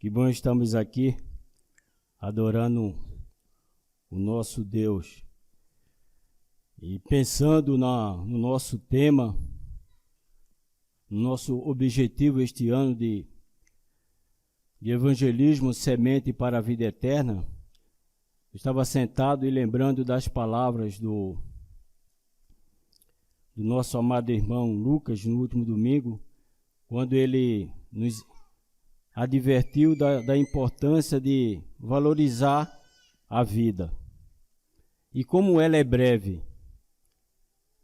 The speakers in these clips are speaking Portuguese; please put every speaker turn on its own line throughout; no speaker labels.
Que bom estamos aqui adorando o nosso Deus e pensando no nosso tema, no nosso objetivo este ano de evangelismo, semente para a vida eterna. Eu estava sentado e lembrando das palavras do nosso amado irmão Lucas no último domingo, quando ele nos advertiu da importância de valorizar a vida. E como ela é breve,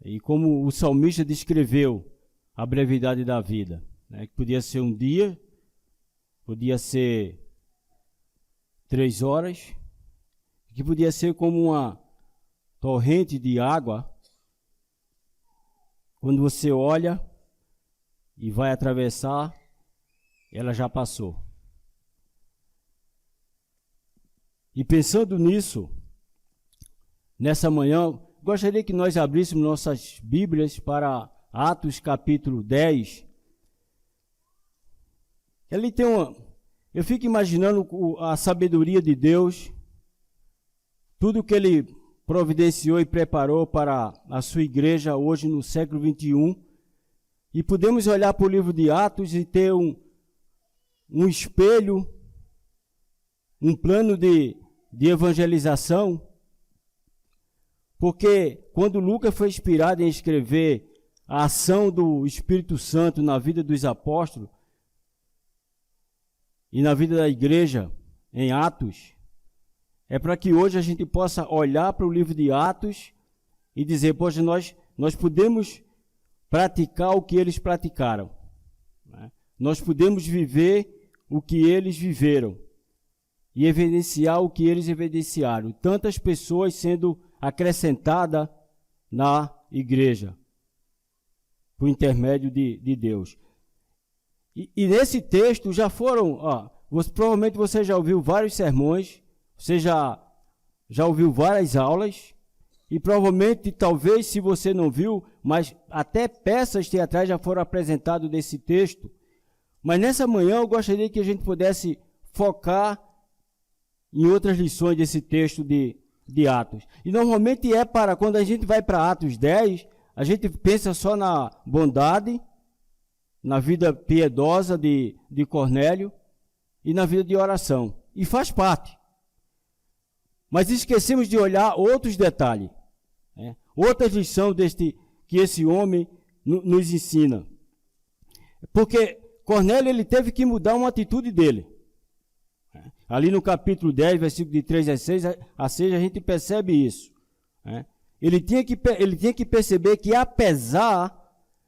e como o salmista descreveu a brevidade da vida, né? Que podia ser um dia, podia ser 3 horas, que podia ser como uma torrente de água. Quando você olha e vai atravessar, ela já passou. E pensando nisso, nessa manhã, gostaria que nós abríssemos nossas Bíblias para Atos capítulo 10. Ali tem eu fico imaginando a sabedoria de Deus, tudo que Ele providenciou e preparou para a sua igreja hoje no século 21. E podemos olhar para o livro de Atos e ter um espelho, um plano de evangelização, porque quando Lucas foi inspirado em escrever a ação do Espírito Santo na vida dos apóstolos e na vida da igreja em Atos, é para que hoje a gente possa olhar para o livro de Atos e dizer, poxa, nós podemos praticar o que eles praticaram, né? Nós podemos viver o que eles viveram e evidenciar o que eles evidenciaram. Tantas pessoas sendo acrescentadas na igreja por intermédio de Deus. E nesse texto já foram, provavelmente você já ouviu vários sermões, você já ouviu várias aulas, e provavelmente, talvez, se você não viu, mas até peças teatrais já foram apresentadas desse texto. Mas nessa manhã eu gostaria que a gente pudesse focar em outras lições desse texto de Atos. E normalmente quando a gente vai para Atos 10, a gente pensa só na bondade, na vida piedosa de Cornélio e na vida de oração. E faz parte. Mas esquecemos de olhar outros detalhes, né? Outras lições que esse homem nos ensina. Porque Cornélio ele teve que mudar uma atitude dele. Ali no capítulo 10, versículo de 3 a 6, a gente percebe isso, né? Ele tinha que perceber que, apesar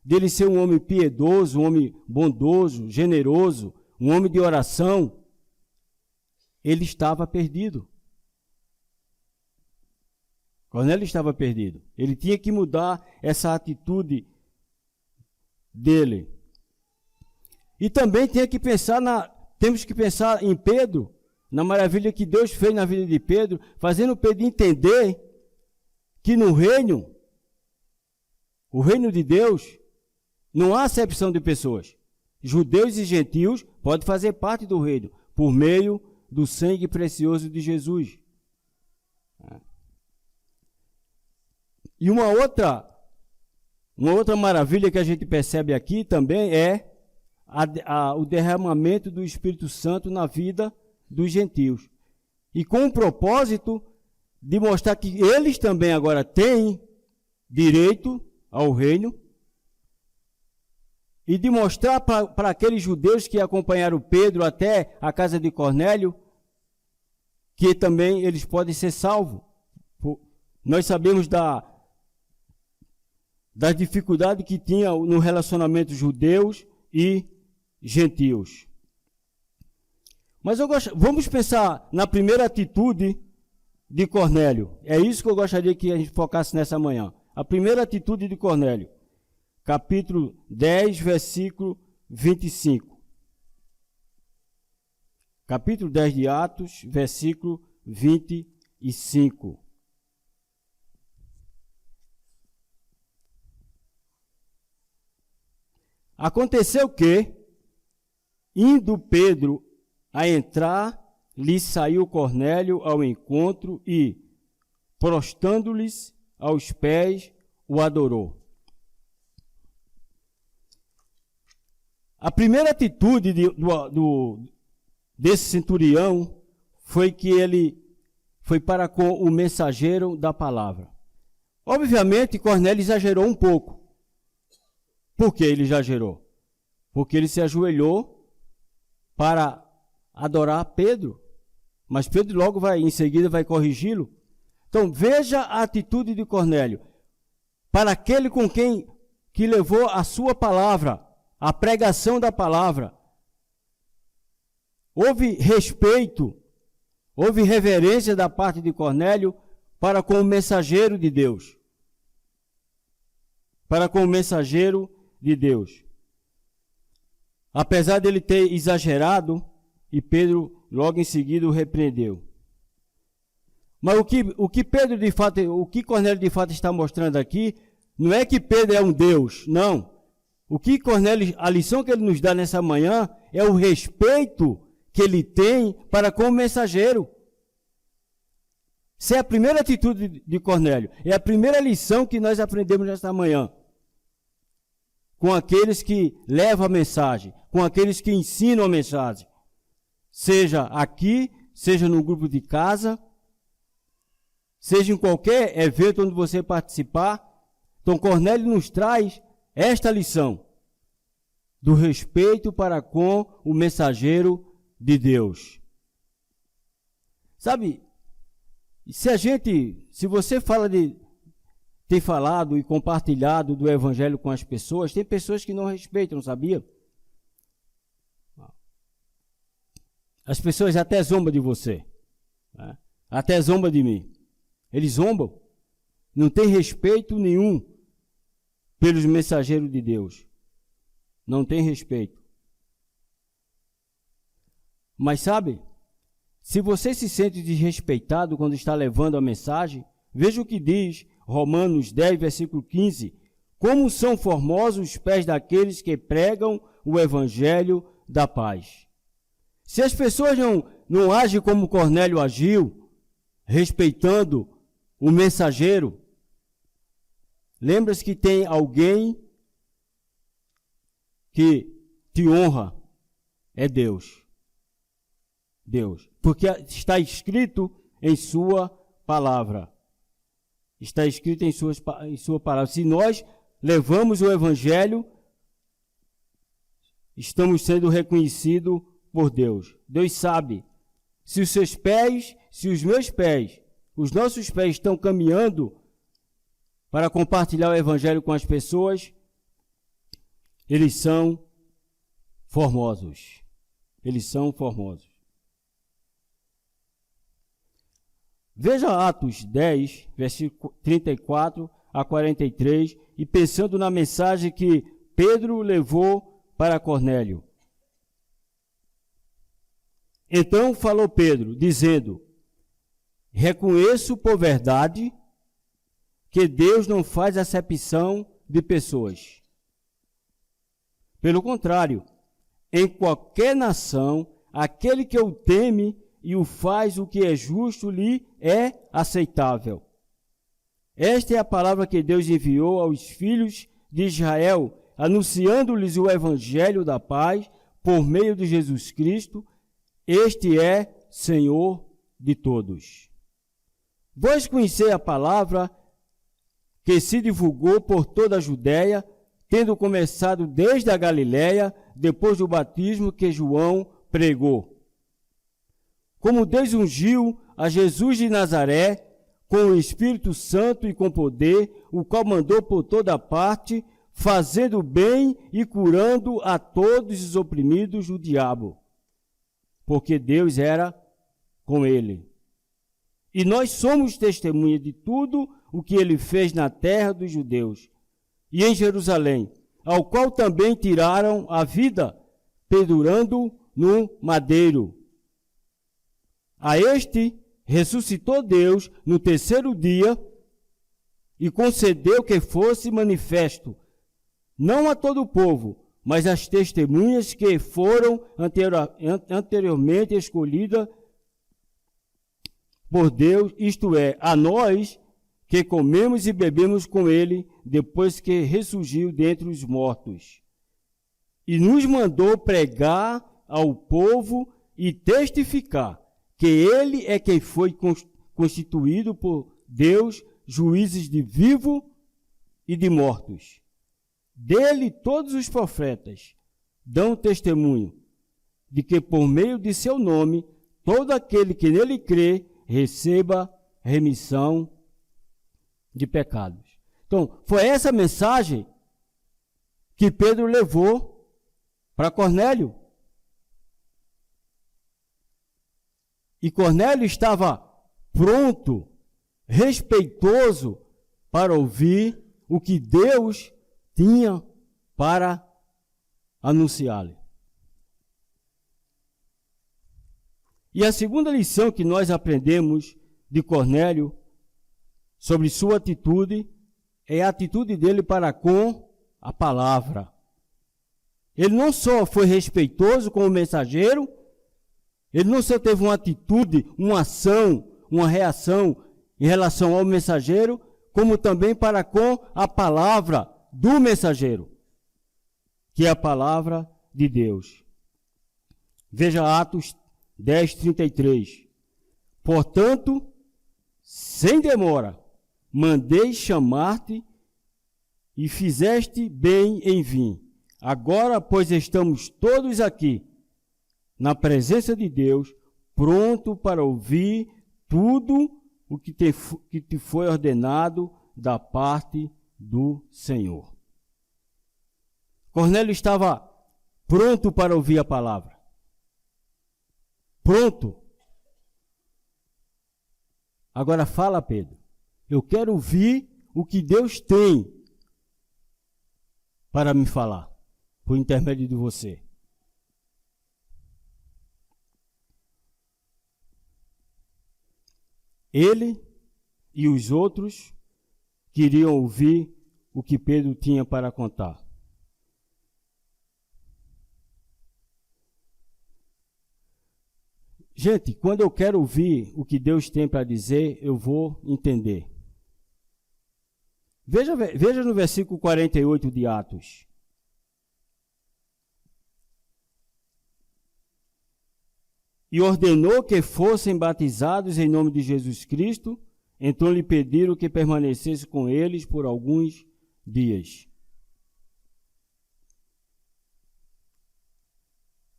dele ser um homem piedoso, um homem bondoso, generoso, um homem de oração, ele estava perdido. Cornélio estava perdido. Ele tinha que mudar essa atitude dele. E também temos que pensar em Pedro, na maravilha que Deus fez na vida de Pedro, fazendo Pedro entender que no reino, o reino de Deus, não há acepção de pessoas. Judeus e gentios podem fazer parte do reino, por meio do sangue precioso de Jesus. E uma outra maravilha que a gente percebe aqui também é o derramamento do Espírito Santo na vida dos gentios. E com o propósito de mostrar que eles também agora têm direito ao reino e de mostrar para aqueles judeus que acompanharam Pedro até a casa de Cornélio que também eles podem ser salvos. Nós sabemos das dificuldades que tinha no relacionamento judeus e gentios. Mas vamos pensar na primeira atitude de Cornélio. É isso que eu gostaria que a gente focasse nessa manhã. A primeira atitude de Cornélio. Capítulo 10, versículo 25. Capítulo 10 de Atos, versículo 25. Aconteceu que, indo Pedro a entrar, lhe saiu Cornélio ao encontro e, prostrando-lhes aos pés, o adorou. A primeira atitude desse centurião foi que ele foi para com o mensageiro da palavra. Obviamente, Cornélio exagerou um pouco. Por que ele exagerou? Porque ele se ajoelhou para adorar Pedro. Mas Pedro logo em seguida vai corrigi-lo. Então, veja a atitude de Cornélio. Para aquele com quem que levou a sua palavra, a pregação da palavra. Houve respeito, houve reverência da parte de Cornélio para com o mensageiro de Deus. Para com o mensageiro de Deus. Apesar dele ter exagerado, e Pedro logo em seguida o repreendeu. Mas o que Cornélio de fato está mostrando aqui, não é que Pedro é um Deus, não. A lição que ele nos dá nessa manhã é o respeito que ele tem para com o mensageiro. Essa é a primeira atitude de Cornélio. É a primeira lição que nós aprendemos nesta manhã. Com aqueles que levam a mensagem, com aqueles que ensinam a mensagem. Seja aqui, seja no grupo de casa, seja em qualquer evento onde você participar. Então, Cornélio nos traz esta lição do respeito para com o mensageiro de Deus. Sabe, se você fala de ter falado e compartilhado do evangelho com as pessoas, tem pessoas que não respeitam, sabia? As pessoas até zombam de você, né? Até zombam de mim. Eles zombam, não tem respeito nenhum pelos mensageiros de Deus. Não tem respeito. Mas sabe, se você se sente desrespeitado quando está levando a mensagem, veja o que diz Romanos 10, versículo 15. Como são formosos os pés daqueles que pregam o evangelho da paz. Se as pessoas não agem como Cornélio agiu, respeitando o mensageiro, lembra-se que tem alguém que te honra, é Deus. Deus. Porque está escrito em sua palavra. Está escrito em sua palavra. Se nós levamos o evangelho, estamos sendo reconhecidos por Deus. Deus sabe, se os seus pés, se os meus pés, os nossos pés estão caminhando para compartilhar o evangelho com as pessoas, eles são formosos. Eles são formosos. Veja Atos 10, versículo 34 a 43, e pensando na mensagem que Pedro levou para Cornélio. Então falou Pedro, dizendo: reconheço por verdade que Deus não faz acepção de pessoas. Pelo contrário, em qualquer nação, aquele que o teme e o faz o que é justo lhe é aceitável. Esta é a palavra que Deus enviou aos filhos de Israel, anunciando-lhes o evangelho da paz por meio de Jesus Cristo. Este é Senhor de todos. Vós conheceis a palavra que se divulgou por toda a Judéia, tendo começado desde a Galiléia, depois do batismo que João pregou. Como Deus ungiu a Jesus de Nazaré, com o Espírito Santo e com poder, o qual mandou por toda parte, fazendo bem e curando a todos os oprimidos do diabo, porque Deus era com ele. E nós somos testemunha de tudo o que ele fez na terra dos judeus e em Jerusalém, ao qual também tiraram a vida, pendurando no madeiro. A este ressuscitou Deus no terceiro dia e concedeu que fosse manifesto, não a todo o povo, mas as testemunhas que foram anteriormente escolhidas por Deus, isto é, a nós que comemos e bebemos com ele depois que ressurgiu dentre os mortos. E nos mandou pregar ao povo e testificar que ele é quem foi constituído por Deus, juízes de vivos e de mortos. Dele todos os profetas dão testemunho de que por meio de seu nome, todo aquele que nele crê, receba remissão de pecados. Então, foi essa mensagem que Pedro levou para Cornélio. E Cornélio estava pronto, respeitoso, para ouvir o que Deus tinha para anunciar-lhe. E a segunda lição que nós aprendemos de Cornélio sobre sua atitude é a atitude dele para com a palavra. Ele não só foi respeitoso como mensageiro, ele não só teve uma atitude, uma ação, uma reação em relação ao mensageiro, como também para com a palavra do mensageiro, que é a palavra de Deus. Veja Atos 10:33. Portanto, sem demora, mandei chamar-te e fizeste bem em vir. Agora, pois, estamos todos aqui, na presença de Deus, pronto para ouvir tudo o que te foi ordenado da parte do Senhor. Cornélio estava pronto para ouvir a palavra. Pronto. Agora fala, Pedro. Eu quero ouvir o que Deus tem para me falar, por intermédio de você. Ele e os outros queriam ouvir o que Pedro tinha para contar. Gente, quando eu quero ouvir o que Deus tem para dizer, eu vou entender. Veja no versículo 48 de Atos. E ordenou que fossem batizados em nome de Jesus Cristo, então lhe pediram que permanecesse com eles por alguns dias.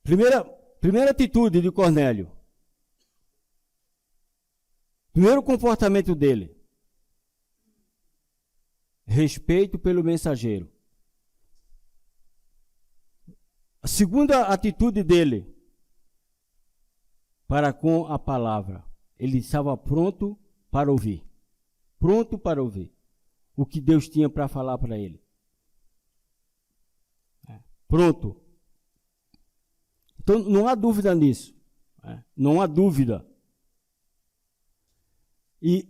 Primeira atitude de Cornélio. Primeiro comportamento dele. Respeito pelo mensageiro. A segunda atitude dele, para com a palavra. Ele estava pronto para ouvir. Pronto para ouvir o que Deus tinha para falar para ele. Pronto. Então, não há dúvida nisso. Não há dúvida. E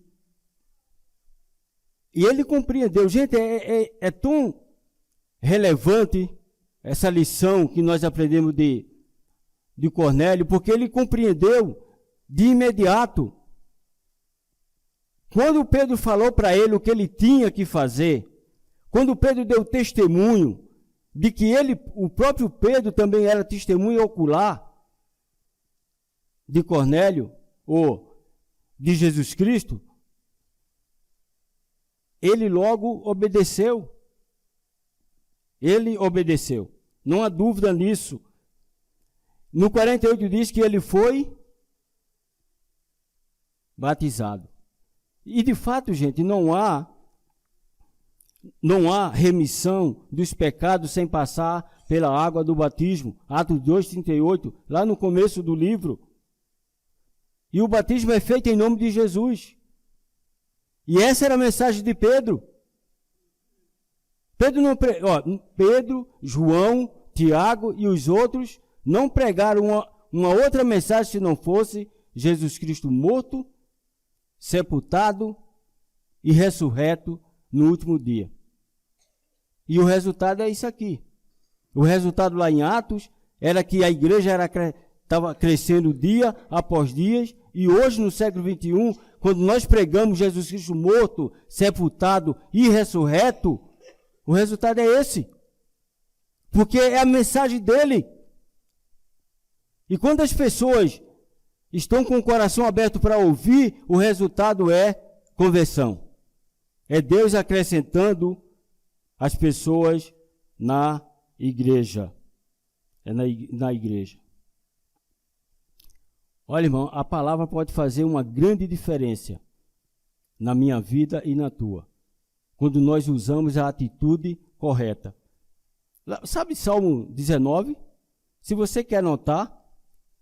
ele compreendeu. Gente, é tão relevante essa lição que nós aprendemos de Cornélio, porque ele compreendeu de imediato. Quando Pedro falou para ele o que ele tinha que fazer, quando Pedro deu testemunho de que o próprio Pedro também era testemunha ocular de Cornélio, ou de Jesus Cristo, ele logo obedeceu. Ele obedeceu. Não há dúvida nisso. No 48 diz que ele foi batizado. E de fato, gente, não há remissão dos pecados sem passar pela água do batismo. Atos 2:38, lá no começo do livro. E o batismo é feito em nome de Jesus. E essa era a mensagem de Pedro. Pedro, João, Tiago e os outros não pregaram uma outra mensagem se não fosse Jesus Cristo morto, sepultado e ressurreto no último dia. E o resultado é isso aqui. O resultado lá em Atos era que a igreja estava crescendo dia após dia, e hoje, no século XXI, quando nós pregamos Jesus Cristo morto, sepultado e ressurreto, o resultado é esse. Porque é a mensagem dele. E quando as pessoas estão com o coração aberto para ouvir, o resultado é conversão. É Deus acrescentando as pessoas na igreja. É na igreja. Olha, irmão, a palavra pode fazer uma grande diferença na minha vida e na tua, quando nós usamos a atitude correta. Sabe Salmo 19? Se você quer anotar,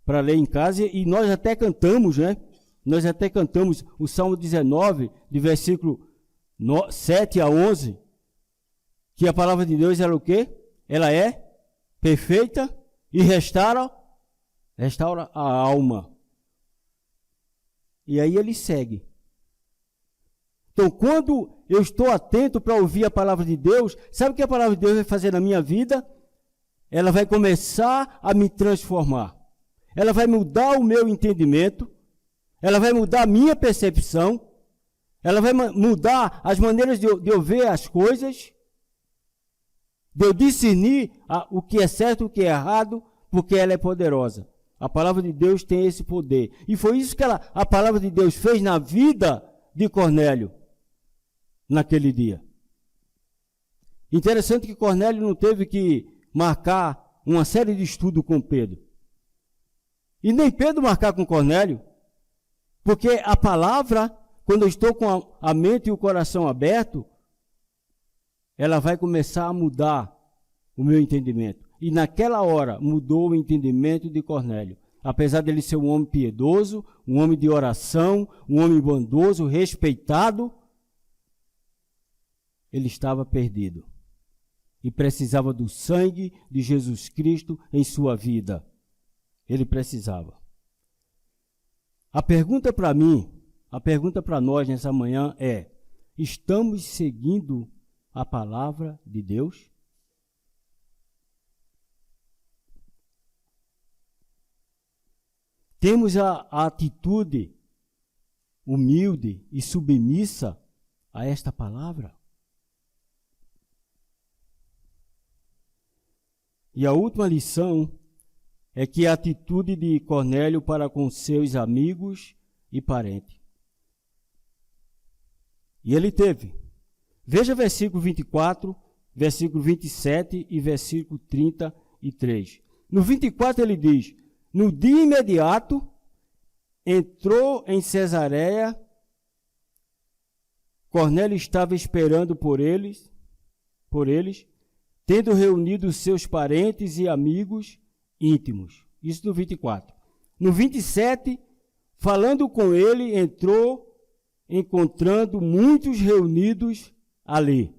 para ler em casa, e nós até cantamos, né? Nós até cantamos o Salmo 19, de versículo 7 a 11, que a palavra de Deus era o quê? Ela é perfeita e restaura a alma. E aí ele segue. Então, quando eu estou atento para ouvir a palavra de Deus, sabe o que a palavra de Deus vai fazer na minha vida? Ela vai começar a me transformar. Ela vai mudar o meu entendimento. Ela vai mudar a minha percepção. Ela vai mudar as maneiras de eu ver as coisas. De eu discernir o que é certo e o que é errado, porque ela é poderosa. A palavra de Deus tem esse poder. E foi isso que a palavra de Deus fez na vida de Cornélio, naquele dia. Interessante que Cornélio não teve que marcar uma série de estudos com Pedro. E nem Pedro marcar com Cornélio. Porque a palavra, quando eu estou com a mente e o coração aberto, ela vai começar a mudar o meu entendimento. E naquela hora mudou o entendimento de Cornélio. Apesar dele ser um homem piedoso, um homem de oração, um homem bondoso, respeitado, ele estava perdido. E precisava do sangue de Jesus Cristo em sua vida. Ele precisava. A pergunta para mim, a pergunta para nós nessa manhã é: estamos seguindo a palavra de Deus? Temos a atitude humilde e submissa a esta palavra? E a última lição é que a atitude de Cornélio para com seus amigos e parentes. E ele teve. Veja versículo 24, versículo 27 e versículo 33. No 24 ele diz: no dia imediato, entrou em Cesareia. Cornélio estava esperando por eles, tendo reunido seus parentes e amigos íntimos. Isso no 24. No 27, falando com ele, entrou, encontrando muitos reunidos ali.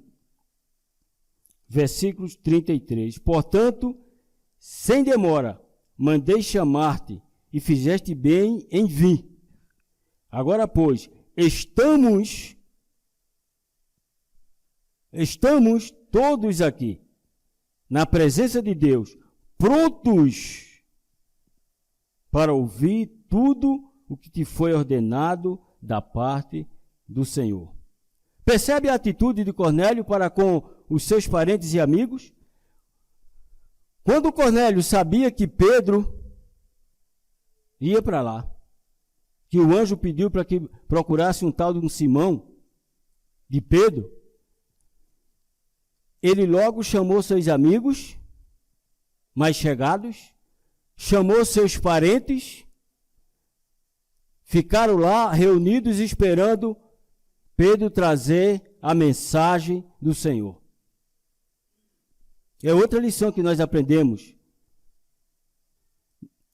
Versículos 33. Portanto, sem demora, mandei chamar-te, e fizeste bem em vir. Agora, pois, estamos todos aqui, na presença de Deus, prontos para ouvir tudo o que te foi ordenado da parte do Senhor. Percebe a atitude de Cornélio para com os seus parentes e amigos? Quando Cornélio sabia que Pedro ia para lá, que o anjo pediu para que procurasse um tal de um Simão, de Pedro, ele logo chamou seus amigos mais chegados, chamou seus parentes, ficaram lá reunidos esperando Pedro trazer a mensagem do Senhor. É outra lição que nós aprendemos.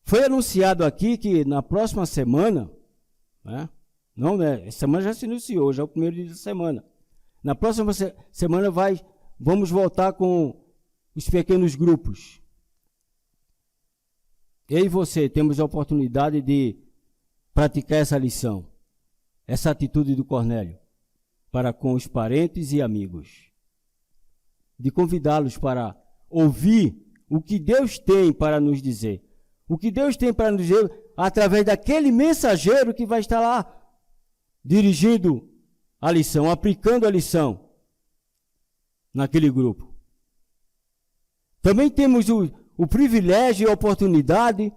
Foi anunciado aqui que na próxima semana, essa semana já se iniciou, já é o primeiro dia da semana. Na próxima semana vamos voltar com os pequenos grupos. Eu e você temos a oportunidade de praticar essa lição, essa atitude do Cornélio, para com os parentes e amigos, de convidá-los para ouvir o que Deus tem para nos dizer. O que Deus tem para nos dizer através daquele mensageiro que vai estar lá dirigindo a lição, aplicando a lição naquele grupo. Também temos o privilégio e a oportunidade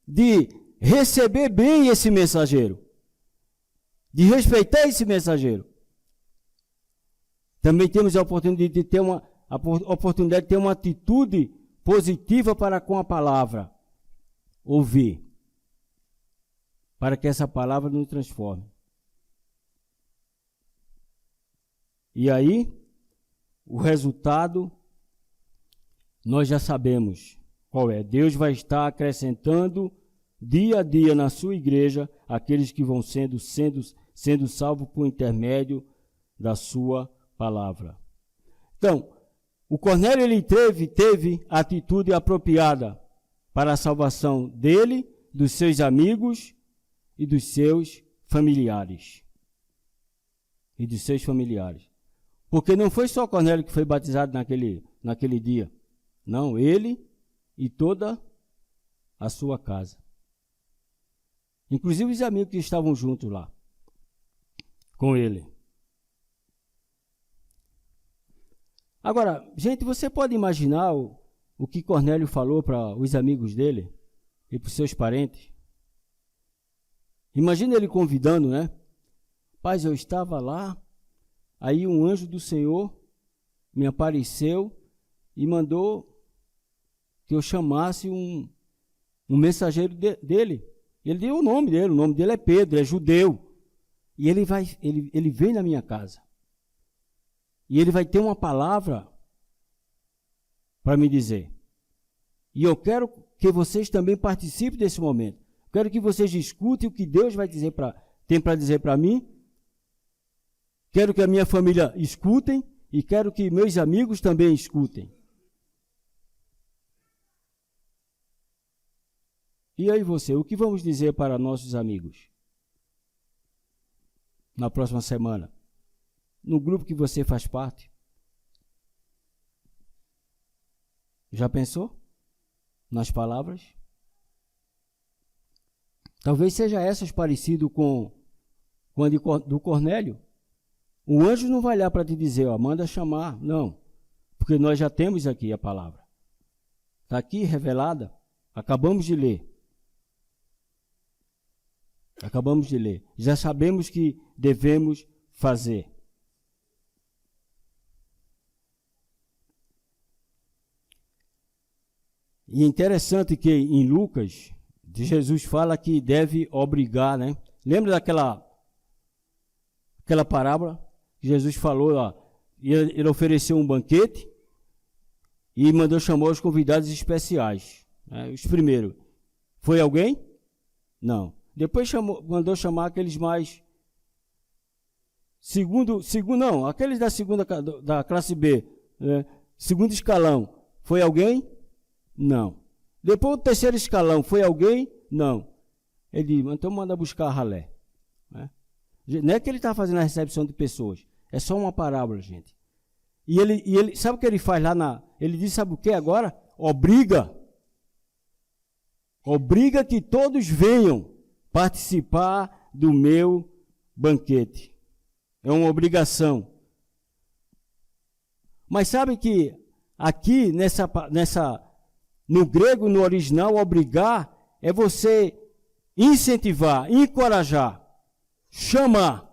de receber bem esse mensageiro, de respeitar esse mensageiro. Também temos a oportunidade de ter uma atitude positiva para com a palavra, ouvir, para que essa palavra nos transforme. E aí, o resultado, nós já sabemos qual é. Deus vai estar acrescentando dia a dia na sua igreja aqueles que vão sendo salvos por intermédio da sua palavra. Então, o Cornélio ele teve a atitude apropriada para a salvação dele, dos seus amigos e dos seus familiares. Porque não foi só Cornélio que foi batizado naquele dia. Não, ele e toda a sua casa. Inclusive os amigos que estavam juntos lá com ele. Agora, gente, você pode imaginar o que Cornélio falou para os amigos dele e para os seus parentes? Imagina ele convidando, né? Paz, eu estava lá, aí um anjo do Senhor me apareceu e mandou que eu chamasse um mensageiro dele. Ele deu o nome dele é Pedro, é judeu. E ele vem na minha casa. E ele vai ter uma palavra para me dizer. E eu quero que vocês também participem desse momento. Quero que vocês escutem o que Deus tem para dizer para mim. Quero que a minha família escutem e quero que meus amigos também escutem. E aí você, o que vamos dizer para nossos amigos na próxima semana? No grupo que você faz parte? Já pensou nas palavras? Talvez seja essas parecido com a do Cornélio. O anjo não vai lá para te dizer, ó, manda chamar. Não, porque nós já temos aqui a palavra. Está aqui revelada. Acabamos de ler. Já sabemos que devemos fazer. E é interessante que em Lucas, Jesus fala que deve obrigar, né? Lembra daquela parábola que Jesus falou, ó, ele ofereceu um banquete e mandou chamar os convidados especiais, né? Os primeiros. Foi alguém? Não. Depois mandou chamar aqueles mais aqueles da classe B, né? Segundo escalão. Foi alguém? Não. Depois o terceiro escalão, foi alguém? Não. Ele disse, então manda buscar ralé. Né? Não é que ele está fazendo a recepção de pessoas. É só uma parábola, gente. E ele sabe o que ele faz lá ele diz, sabe o que agora? Obriga que todos venham participar do meu banquete. É uma obrigação. Mas sabe que aqui no grego, no original, obrigar é você incentivar, encorajar, chamar.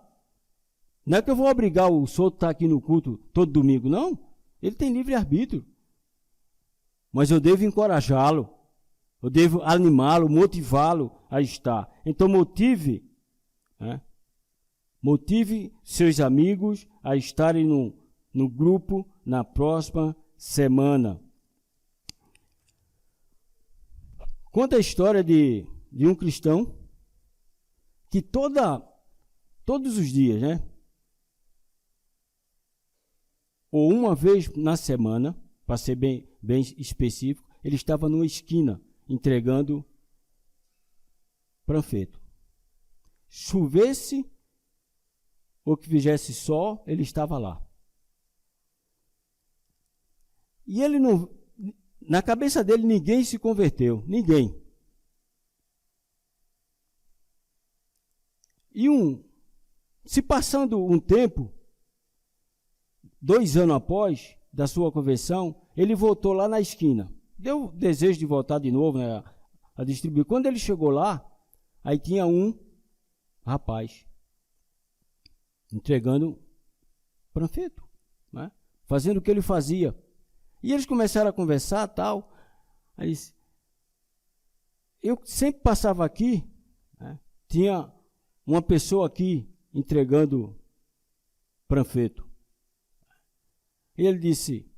Não é que eu vou obrigar o Souto a estar aqui no culto todo domingo, não. Ele tem livre-arbítrio. Mas eu devo encorajá-lo, eu devo animá-lo, motivá-lo a estar. Então motive seus amigos a estarem no grupo na próxima semana. Conta a história de um cristão que todos os dias, né? Ou uma vez na semana, para ser bem específico, ele estava numa esquina entregando panfleto. Chovesse ou que fizesse sol, ele estava lá. E ele na cabeça dele ninguém se converteu, ninguém. E se passando um tempo, 2 anos após da sua conversão, ele voltou lá na esquina. Deu desejo de voltar de novo, né, a distribuir. Quando ele chegou lá, aí tinha um rapaz entregando panfleto, né, fazendo o que ele fazia. E eles começaram a conversar, tal. Aí disse, eu sempre passava aqui, né, tinha uma pessoa aqui entregando panfleto. E ele disse,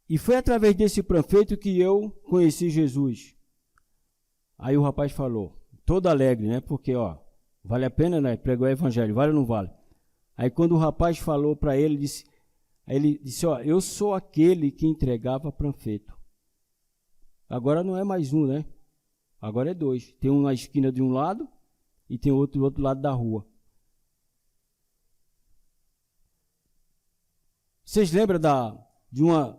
e foi através desse panfleto que eu conheci Jesus. Aí o rapaz falou, todo alegre, né? Porque, vale a pena, né? Pregar o evangelho, vale ou não vale? Aí quando o rapaz falou para ele, ele disse, eu sou aquele que entregava panfleto. Agora não é mais um, né? Agora é 2. Tem um na esquina de um lado e tem outro do outro lado da rua. Vocês lembram de uma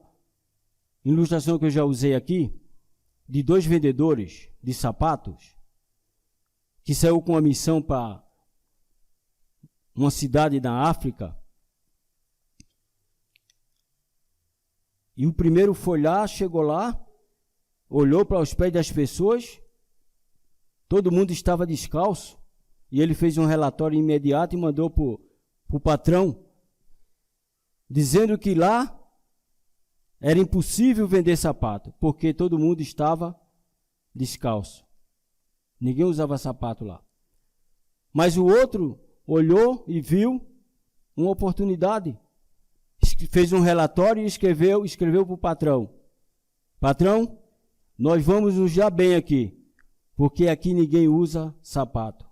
ilustração que eu já usei aqui? De 2 vendedores de sapatos que saiu com uma missão para uma cidade da África. E o primeiro foi lá, chegou lá, olhou para os pés das pessoas, todo mundo estava descalço, e ele fez um relatório imediato e mandou para o patrão, dizendo que lá era impossível vender sapato, porque todo mundo estava descalço. Ninguém usava sapato lá. Mas o outro olhou e viu uma oportunidade. Fez um relatório e escreveu para o patrão. Patrão, nós vamos nos dar bem aqui, porque aqui ninguém usa sapato.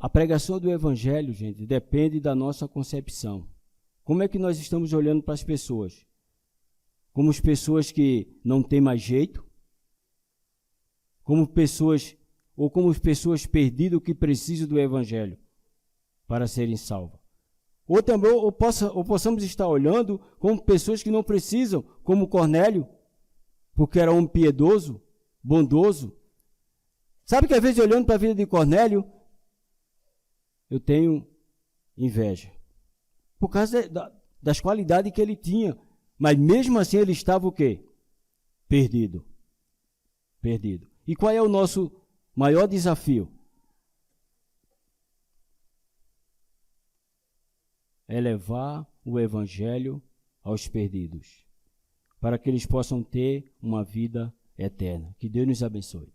A pregação do evangelho, gente, depende da nossa concepção. Como é que nós estamos olhando para as pessoas? Como as pessoas que não têm mais jeito? Como pessoas perdidas que precisam do evangelho para serem salvas? Ou também possamos estar olhando como pessoas que não precisam, como Cornélio, porque era homem piedoso, bondoso. Sabe que às vezes olhando para a vida de Cornélio, eu tenho inveja. Por causa das qualidades que ele tinha. Mas mesmo assim ele estava o quê? Perdido. Perdido. E qual é o nosso maior desafio? É levar o evangelho aos perdidos, para que eles possam ter uma vida eterna. Que Deus nos abençoe.